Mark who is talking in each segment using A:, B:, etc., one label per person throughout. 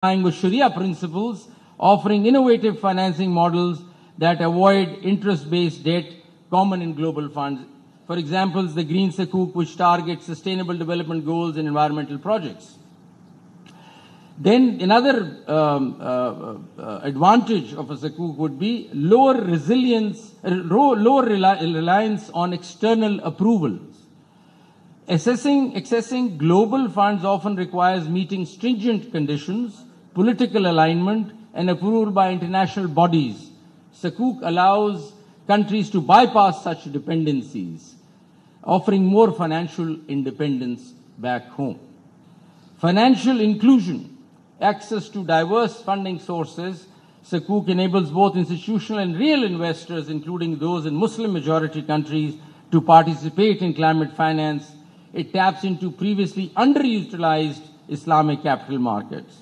A: with Sharia principles, offering innovative financing models that avoid interest-based debt common in global funds. For example, the Green Sukuk, which targets sustainable development goals and environmental projects. Then another advantage of a Sukuk would be lower reliance on external approvals. Accessing global funds often requires meeting stringent conditions, political alignment, and approval by international bodies. Sukuk allows countries to bypass such dependencies, offering more financial independence back home. Financial inclusion, access to diverse funding sources. Sukuk enables both institutional and real investors, including those in Muslim-majority countries, to participate in climate finance. It taps into previously underutilized Islamic capital markets.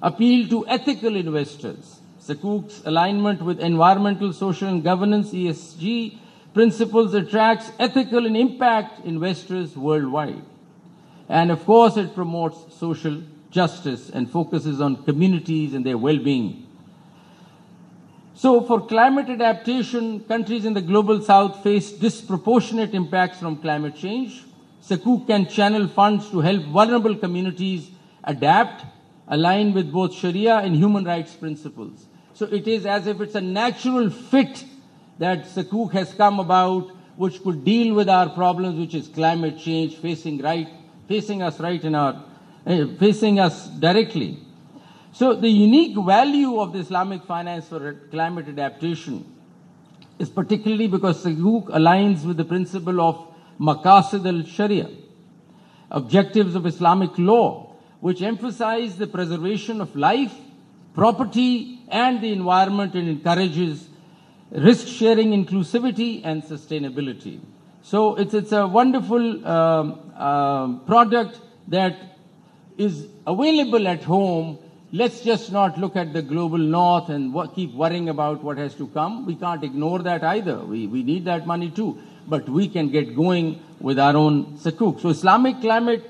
A: Appeal to ethical investors. Sukuk's alignment with environmental, social, and governance (ESG) principles attracts ethical and impact investors worldwide. And of course, it promotes social justice and focuses on communities and their well-being. So for climate adaptation, countries in the global south face disproportionate impacts from climate change. Sukuk can channel funds to help vulnerable communities adapt, align with both Sharia and human rights principles. So it is as if it's a natural fit that Sukuk has come about, which could deal with our problems, which is climate change facing us directly. So the unique value of the Islamic finance for climate adaptation is particularly because Sukuk aligns with the principle of Maqasid al-Sharia, objectives of Islamic law, which emphasize the preservation of life, property, and the environment, and encourages risk-sharing, inclusivity, and sustainability. So it's a wonderful product that is available at home. Let's just not look at the global north and keep worrying about what has to come. We can't ignore that either. We need that money too. But we can get going with our own Sukuk. So Islamic climate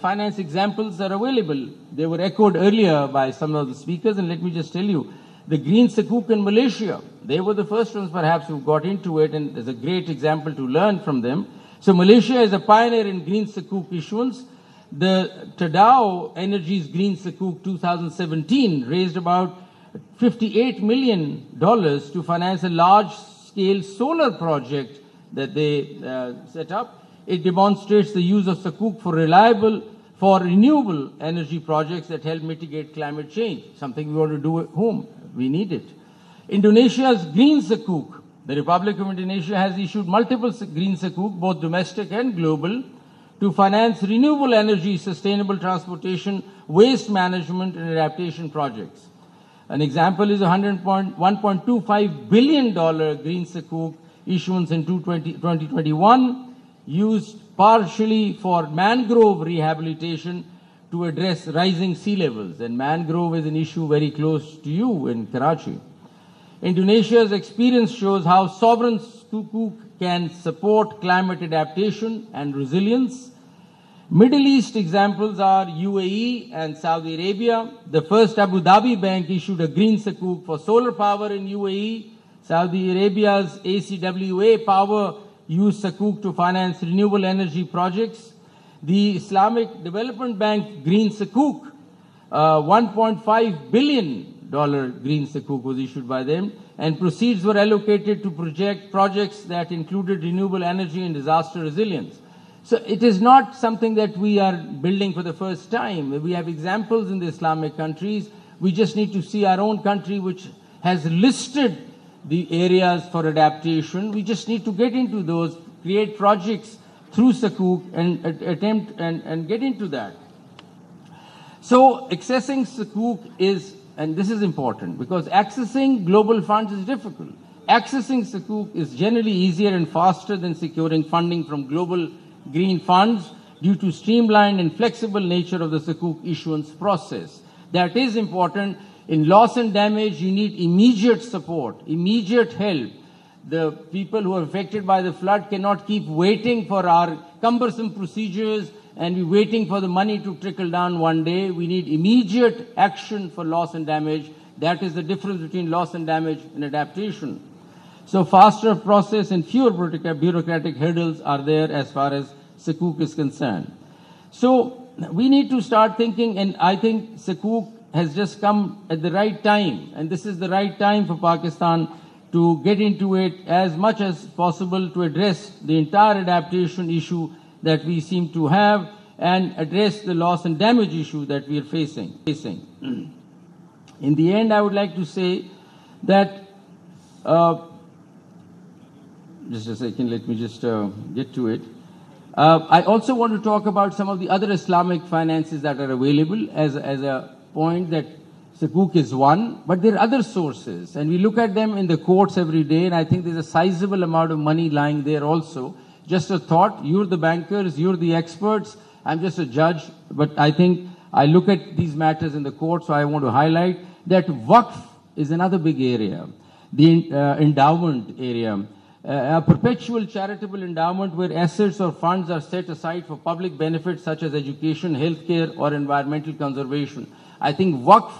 A: finance examples are available. They were echoed earlier by some of the speakers, and let me just tell you, the Green Sukuk in Malaysia, they were the first ones perhaps who got into it, and there's a great example to learn from them. So Malaysia is a pioneer in Green Sukuk issuance. The Tadao Energy's Green Sukuk 2017 raised about $58 million to finance a large-scale solar project that they set up. It demonstrates the use of Sukuk for renewable energy projects that help mitigate climate change, something we want to do at home. We need it. Indonesia's Green Sukuk. The Republic of Indonesia has issued multiple Green Sukuk, both domestic and global, to finance renewable energy, sustainable transportation, waste management, and adaptation projects. An example is a $1.25 billion Green Sukuk issuance in 2021, used partially for mangrove rehabilitation to address rising sea levels. And mangrove is an issue very close to you in Karachi. Indonesia's experience shows how sovereign Sukuk can support climate adaptation and resilience. Middle East examples are UAE and Saudi Arabia. The first Abu Dhabi bank issued a Green Sukuk for solar power in UAE. Saudi Arabia's ACWA Power used Sukuk to finance renewable energy projects. The Islamic Development Bank Green Sukuk, $1.5 billion Green Sukuk was issued by them, and proceeds were allocated to projects that included renewable energy and disaster resilience. So it is not something that we are building for the first time. We have examples in the Islamic countries. We just need to see our own country, which has listed the areas for adaptation. We just need to get into those, create projects through Sukuk and attempt and get into that. So accessing Sukuk is, and this is important, because accessing global funds is difficult. Accessing Sukuk is generally easier and faster than securing funding from global green funds due to streamlined and flexible nature of the Sukuk issuance process. That is important. In loss and damage, you need immediate support, immediate help. The people who are affected by the flood cannot keep waiting for our cumbersome procedures and be waiting for the money to trickle down one day. We need immediate action for loss and damage. That is the difference between loss and damage and adaptation. So faster process and fewer bureaucratic hurdles are there as far as Sukuk is concerned. So we need to start thinking, and I think Sukuk has just come at the right time, and this is the right time for Pakistan to get into it as much as possible to address the entire adaptation issue that we seem to have and address the loss and damage issue that we are facing. In the end, I would like to say that, just a second, let me just get to it. I also want to talk about some of the other Islamic finances that are available as a point that Sukuk is one, but there are other sources, and we look at them in the courts every day, and I think there's a sizable amount of money lying there also. Just a thought, you're the bankers, you're the experts, I'm just a judge, but I think I look at these matters in the court, so I want to highlight that Waqf is another big area, the endowment area. A perpetual charitable endowment where assets or funds are set aside for public benefits such as education, healthcare, or environmental conservation. I think Waqf,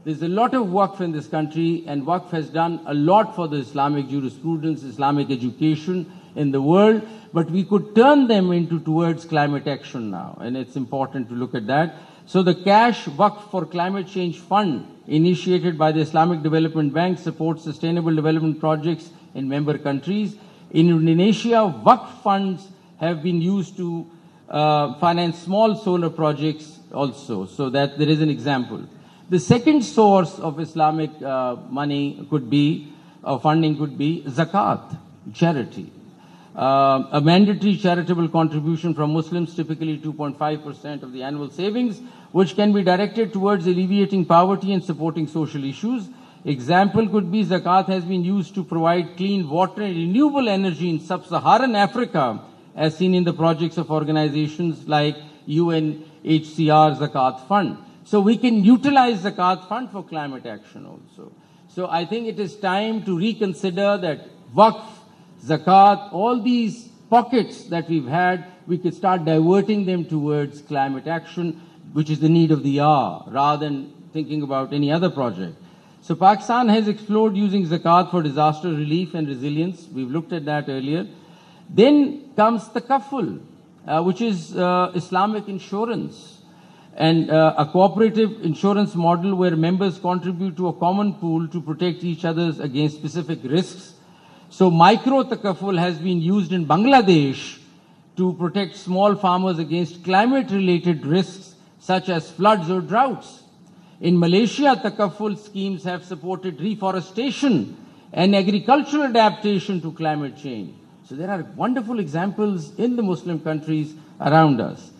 A: there's a lot of Waqf in this country, and Waqf has done a lot for the Islamic jurisprudence, Islamic education in the world, but we could turn them towards climate action now, and it's important to look at that. So the Cash Waqf for Climate Change Fund, initiated by the Islamic Development Bank, supports sustainable development projects in member countries. In Indonesia, Waqf funds have been used to finance small solar projects also, so that there is an example. The second source of Islamic money could be, funding could be zakat, charity. A mandatory charitable contribution from Muslims, typically 2.5% of the annual savings, which can be directed towards alleviating poverty and supporting social issues. Example could be zakat has been used to provide clean water and renewable energy in sub-Saharan Africa, as seen in the projects of organizations like UNHCR Zakat Fund. So we can utilize Zakat Fund for climate action also. So I think it is time to reconsider that Waqf, Zakat, all these pockets that we've had, we could start diverting them towards climate action, which is the need of the hour, rather than thinking about any other project. So Pakistan has explored using zakat for disaster relief and resilience. We've looked at that earlier. Then comes takafful, which is Islamic insurance, and a cooperative insurance model where members contribute to a common pool to protect each other against specific risks. So micro takafful has been used in Bangladesh to protect small farmers against climate-related risks such as floods or droughts. In Malaysia, takafful schemes have supported reforestation and agricultural adaptation to climate change. So there are wonderful examples in the Muslim countries around us.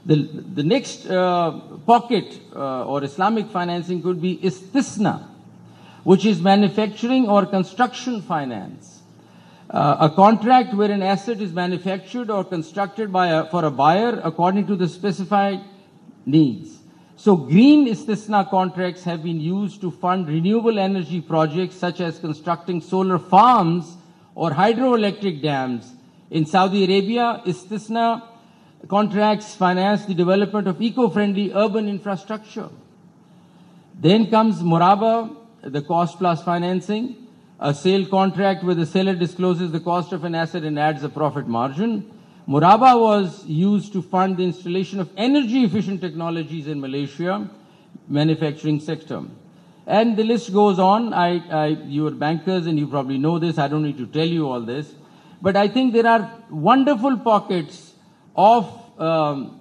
A: The next pocket or Islamic financing could be istisna, which is manufacturing or construction finance. A contract where an asset is manufactured or constructed for a buyer according to the specified needs. So green istisna contracts have been used to fund renewable energy projects such as constructing solar farms or hydroelectric dams. In Saudi Arabia, istisna contracts finance the development of eco-friendly urban infrastructure. Then comes muraba, the cost plus financing, a sale contract where the seller discloses the cost of an asset and adds a profit margin. Muraba was used to fund the installation of energy-efficient technologies in Malaysia, manufacturing sector. And the list goes on. You are bankers and you probably know this. I don't need to tell you all this. But I think there are wonderful pockets of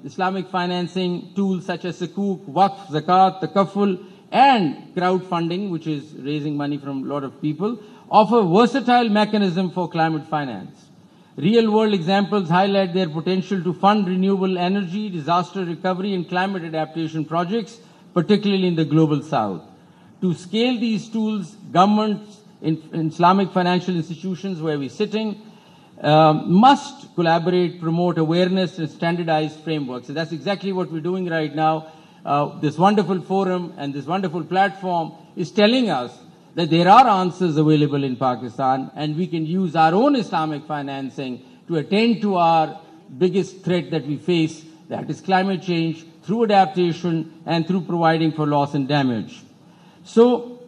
A: Islamic financing tools such as Sukuk, Waqf, Zakat, Takafful, and crowdfunding, which is raising money from a lot of people, offer versatile mechanism for climate finance. Real-world examples highlight their potential to fund renewable energy, disaster recovery, and climate adaptation projects, particularly in the global south. To scale these tools, governments in Islamic financial institutions where we're sitting must collaborate, promote awareness, and standardize frameworks. So that's exactly what we're doing right now. This wonderful forum and this wonderful platform is telling us that there are answers available in Pakistan, and we can use our own Islamic financing to attend to our biggest threat that we face, that is climate change, through adaptation and through providing for loss and damage. So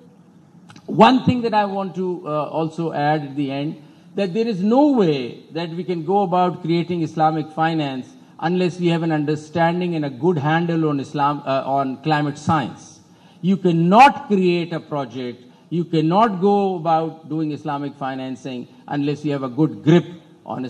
A: one thing that I want to also add at the end, that there is no way that we can go about creating Islamic finance unless we have an understanding and a good handle on on climate science. You cannot create a project, you cannot go about doing Islamic financing unless you have a good grip on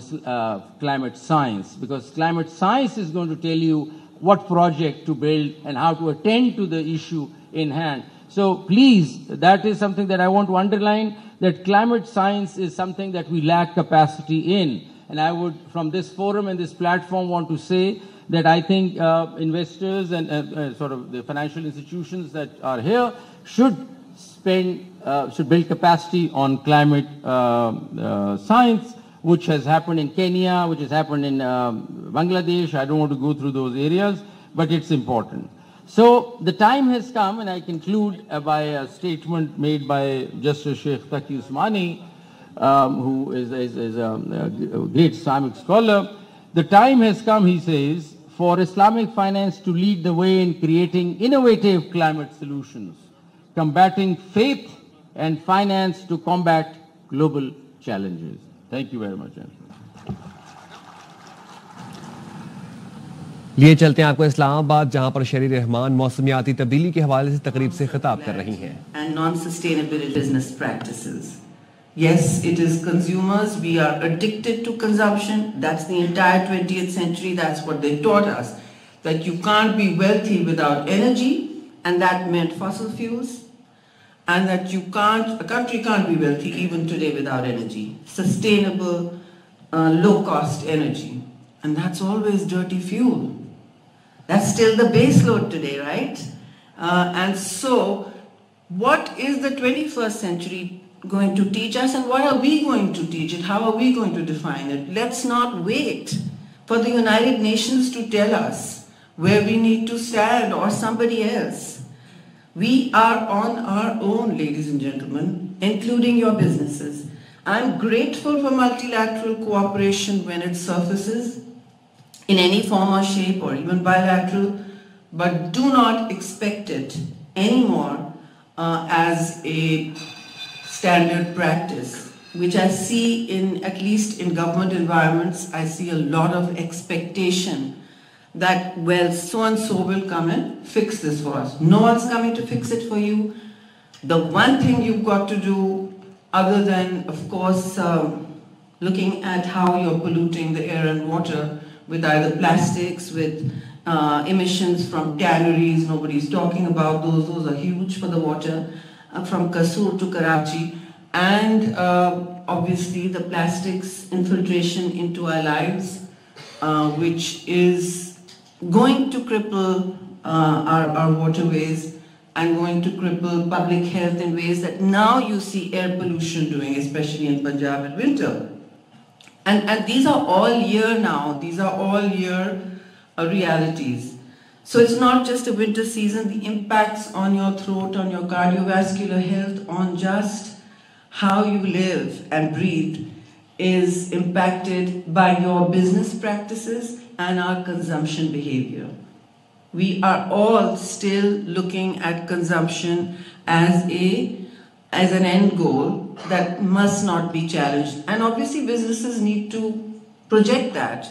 A: climate science, because climate science is going to tell you what project to build and how to attend to the issue in hand. So please, that is something that I want to underline, that climate science is something that we lack capacity in. And I would, from this forum and this platform, want to say that I think investors and sort of the financial institutions that are here should build capacity on climate science, which has happened in Kenya, which has happened in Bangladesh. I don't want to go through those areas, but it's important. So the time has come, and I conclude by a statement made by Justice Sheikh Taqi Usmani, who is a great Islamic scholar. The time has come, he says, for Islamic finance to lead the way in creating innovative climate solutions, combating faith and finance to combat global challenges. Thank you very much.
B: लिए चलते हैं आपको इस्लामाबाद, जहां पर शहरी रहमान मौसमियाती तब्दीली के हवाले से तकरीब से खिताब कर रही हैं.
C: And non-sustainable business practices. Yes, it is consumers. We are addicted to consumption. That's the entire 20th century. That's what they taught us. That you can't be wealthy without energy, and that meant fossil fuels. And that a country can't be wealthy even today without energy. Sustainable, low-cost energy. And that's always dirty fuel. That's still the base load today, right? And so, what is the 21st century going to teach us, and what are we going to teach it? How are we going to define it? Let's not wait for the United Nations to tell us where we need to stand, or somebody else. We are on our own, ladies and gentlemen, including your businesses. I'm grateful for multilateral cooperation when it surfaces in any form or shape, or even bilateral, but do not expect it anymore as a standard practice, which I see in, at least in government environments, I see a lot of expectation that, well, so-and-so will come and fix this for us. No one's coming to fix it for you. The one thing you've got to do, other than, of course, looking at how you're polluting the air and water with either plastics, with emissions from tanneries, nobody's talking about those. Those are huge for the water. From Mansoor to Karachi, and obviously the plastics infiltration into our lives, which is going to cripple our waterways and going to cripple public health in ways that now you see air pollution doing, especially in Punjab in winter. And these are all year now, these are all year realities. So it's not just a winter season, the impacts on your throat, on your cardiovascular health, on just how you live and breathe is impacted by your business practices and our consumption behavior. We are all still looking at consumption as an end goal that must not be challenged. And obviously businesses need to project that.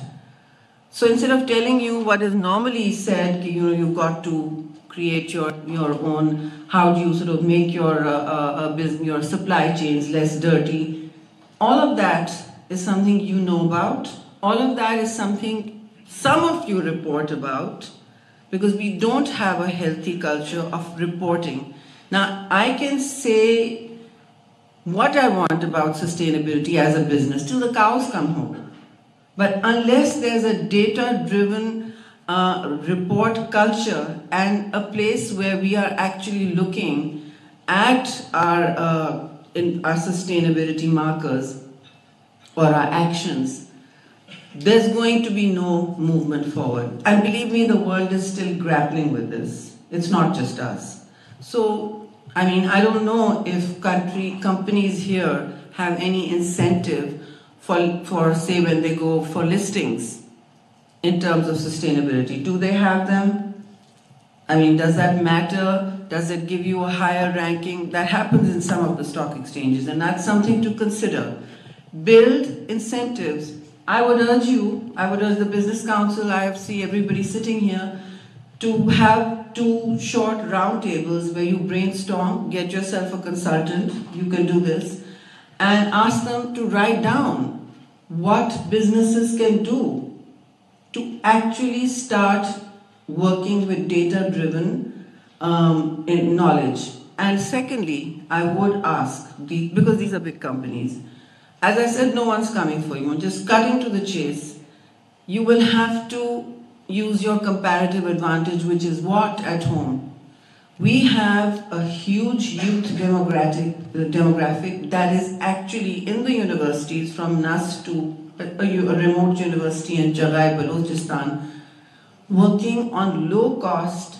C: So instead of telling you what is normally said, you've got to create your own, how do you sort of make your supply chains less dirty, all of that is something you know about. All of that is something some of you report about, because we don't have a healthy culture of reporting. Now, I can say what I want about sustainability as a business till the cows come home. But unless there's a data-driven report culture and a place where we are actually looking at our sustainability markers or our actions, there's going to be no movement forward. And believe me, the world is still grappling with this. It's not just us. So I mean, I don't know if companies here have any incentive for say when they go for listings in terms of sustainability. Do they have them? I mean, does that matter? Does it give you a higher ranking? That happens in some of the stock exchanges, and that's something to consider. Build incentives. I would urge the Business Council, IFC, everybody sitting here, to have 2 short roundtables where you brainstorm, get yourself a consultant, you can do this, and ask them to write down what businesses can do to actually start working with data-driven knowledge. And secondly, I would ask, because these are big companies, as I said, no one's coming for you. Just cutting to the chase, you will have to use your comparative advantage, which is what at home? We have a huge youth demographic that is actually in the universities, from NAS to a remote university in Jagai, Balochistan, working on low-cost,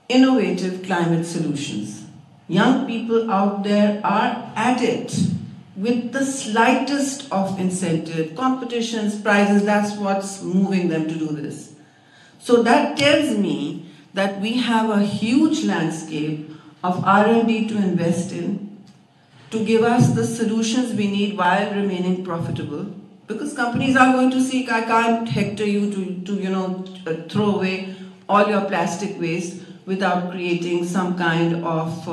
C: innovative climate solutions. Young people out there are at it with the slightest of incentive, competitions, prizes, that's what's moving them to do this. So that tells me that we have a huge landscape of R&D to invest in, to give us the solutions we need while remaining profitable. Because companies are going to seek, I can't hector you to throw away all your plastic waste without creating some kind of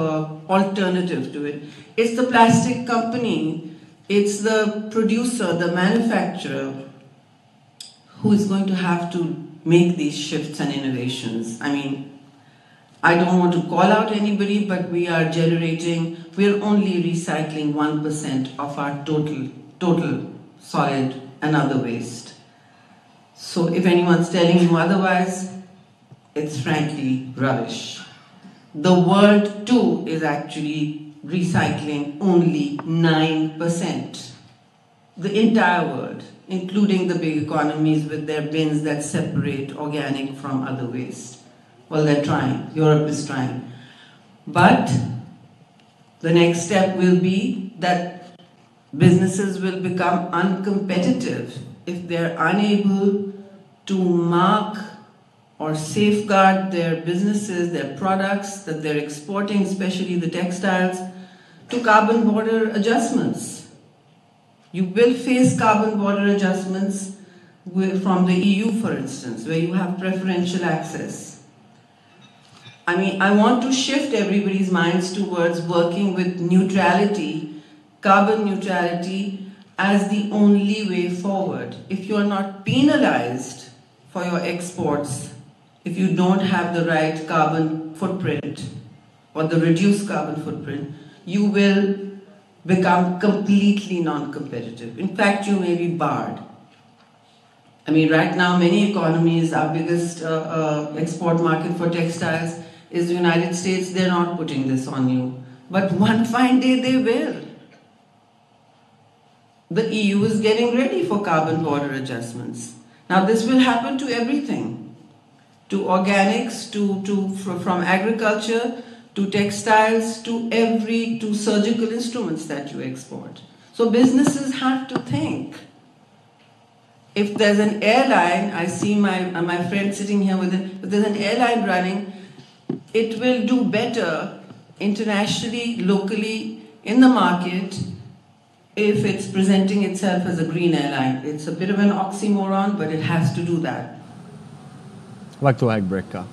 C: alternative to it. It's the plastic company, it's the producer, the manufacturer who is going to have to make these shifts and innovations. I mean, I don't want to call out anybody, but we're only recycling 1% of our total solid and other waste. So if anyone's telling you otherwise, it's frankly rubbish. The world too is actually recycling only 9%. The entire world, including the big economies with their bins that separate organic from other waste. Well, they're trying. Europe is trying. But the next step will be that businesses will become uncompetitive if they're unable to mark or safeguard their businesses, their products that they're exporting, especially the textiles, to carbon border adjustments. You will face carbon border adjustments from the EU, for instance, where you have preferential access. I mean, I want to shift everybody's minds towards working with neutrality, carbon neutrality, as the only way forward. If you are not penalized for your exports, if you don't have the right carbon footprint or the reduced carbon footprint, you will become completely non-competitive. In fact, you may be barred. I mean, right now, many economies, our biggest export market for textiles is the United States. They're not putting this on you. But one fine day they will. The EU is getting ready for carbon border adjustments. Now, this will happen to everything, to organics, from agriculture, to textiles, to surgical instruments that you export. So businesses have to think. If there's an airline, I see my friend sitting here with it, if there's an airline running, it will do better internationally, locally, in the market, if it's presenting itself as a green airline. It's a bit of an oxymoron, but it has to do that.
B: वक्त हुआ एक break का